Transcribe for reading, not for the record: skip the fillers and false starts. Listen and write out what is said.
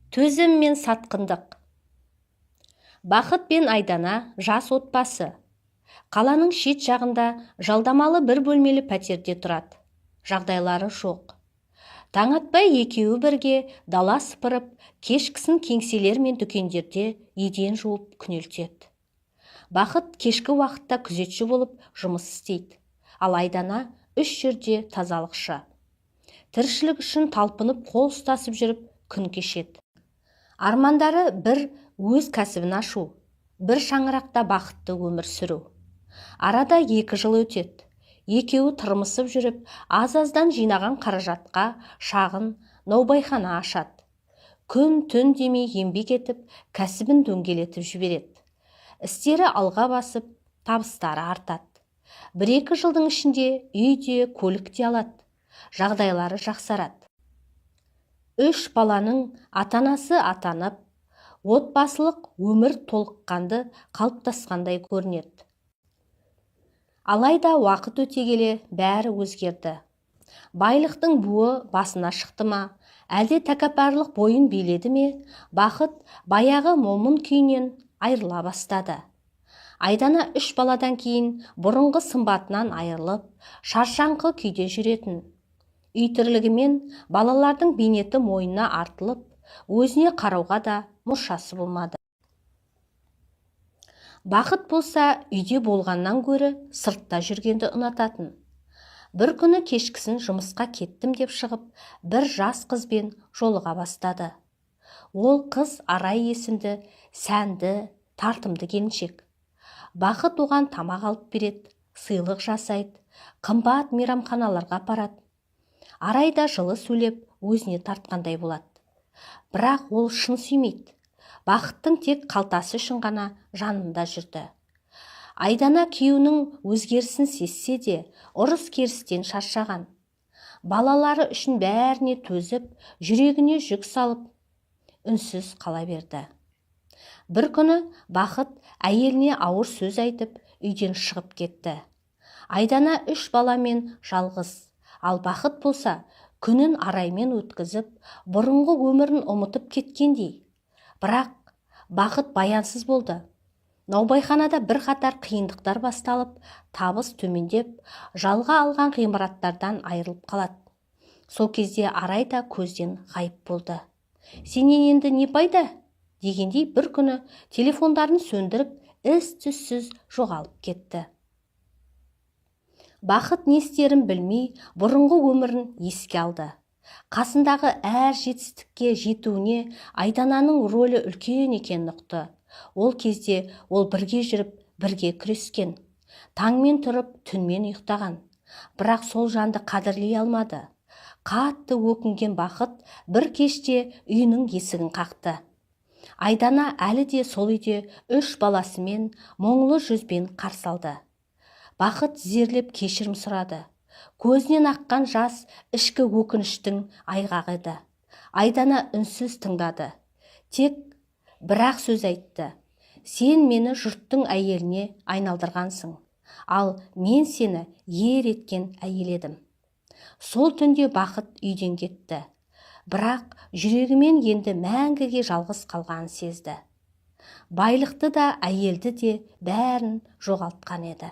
Төзім мен сатқындық. Бақыт пен Айдана жас отбасы. Қаланың шет жағында жалдамалы бір бөлмелі пәтерде тұрады. Жағдайлары жоқ. Таң атпай екеуі бірге дала сыпырып, кешкісін кеңселер мен дүкендерде еден жуып күнелтеді. Бақыт кешкі уақытта күзетші болып жұмыс істейді. Ал Айдана үш жерде тазалықшы. Тіршілік үшін талпынып қол ұстасып жүріп күн кешеді. Армандары бір өз кәсібін ашу, бір шаңырақта бақытты өмір сүру. Арада 2 жыл өтеді. Екеуі тырмысып жүріп, аз-аздан жинаған қаражатқа шағын наубайхана ашады. Күн-түн демей еңбек етіп, кәсібін дөңгелетіп жібереді. Істері алға басып, табыстары артады. 1-2 жылдың ішінде үйде, көлікте алады. Жағдайлары жақсарады. 3 баланың атанасы атанып, отбасылық өмір толыққанды қалыптасқандай көрінеді. Алайда уақыт өте келе бәрі өзгерді. Байлықтың буы басына шықты ма, әлде тәкаппарлық бойын биледі ме, Бақыт баяғы момын күйінен айырыла бастады. Айдана 3 баладан кейін бұрынғы сымбатынан айырылып, шаршаңқы күйде жүретін. Үй тірлігімен балалардың бейнеті мойнына артылып, өзіне қарауға да мұршасы болмады. Бақыт болса, үйде болғаннан гөрі сыртта жүргенді ұнататын. Бір күні кешкісін жұмысқа кеттім деп шығып, бір жас қызбен жолыға бастады. Ол қыз Арай есімді, сәнді, тартымды келіншек. Бақыт оған тамақ алып береді, сыйлық жасайды, қымбат мейрамханаларға апарады. Арайда жылы сөйлеп, өзіне тартқандай болады. Бірақ ол шын сүймейді. Бақыттың тек қалтасы үшін ғана жанында жүрді. Айдана күйеуінің өзгерісін сезсе де, ұрыс-керістен шаршаған. Балалары үшін бәріне төзіп, жүрегіне жүк салып, үнсіз қала берді. Бір күні Бақыт әйеліне ауыр сөз айтып, үйден шығып кетті. Айдана 3 баламен жалғыз. Ал Бақыт болса, күнін Араймен өткізіп, бұрынғы өмірін ұмытып кеткендей. Бірақ Бақыт баянсыз болды. Наубайханада бір қатар қиындықтар басталып, табыс төмендеп, жалға алған ғимараттардан айырылып қалады. Сол кезде Арай да көзден ғайып болды. Сенен енді не пайда? Дегендей бір күні телефондарын сөндіріп, із-түзсіз жоғалып кетті. Бақыт не істерін білмей, бұрынғы өмірін еске алды. Қасындағы әр жетістікке жетуіне Айдананың рөлі үлкен екенін ұқты. Ол кезде ол бірге жүріп, бірге күрескен. Таңмен тұрып, түнмен ұйықтаған. Бірақ сол жанды қадірлей алмады. Қатты өкінген Бақыт бір кеште үйінің есігін қақты. Айдана әлі де сол үйде 3 баласымен мұңлы жүзбен қарсы алды. Бақыт зерлеп кешірім сұрады. Көзінен аққан жас ішкі өкініштің айғағы еді. Айдана үнсіз тыңдады. Тек бір-ақ сөз айтты. Сен мені жұрттың әйеліне айналдырғансың, ал мен сені ер еткен әйел едім. Сол түнде Бақыт үйден кетті. Бірақ жүрегімен енді мәңгіге жалғыз қалғанын сезді. Байлықты да, әйелді де бәрін жоғалтқан еді.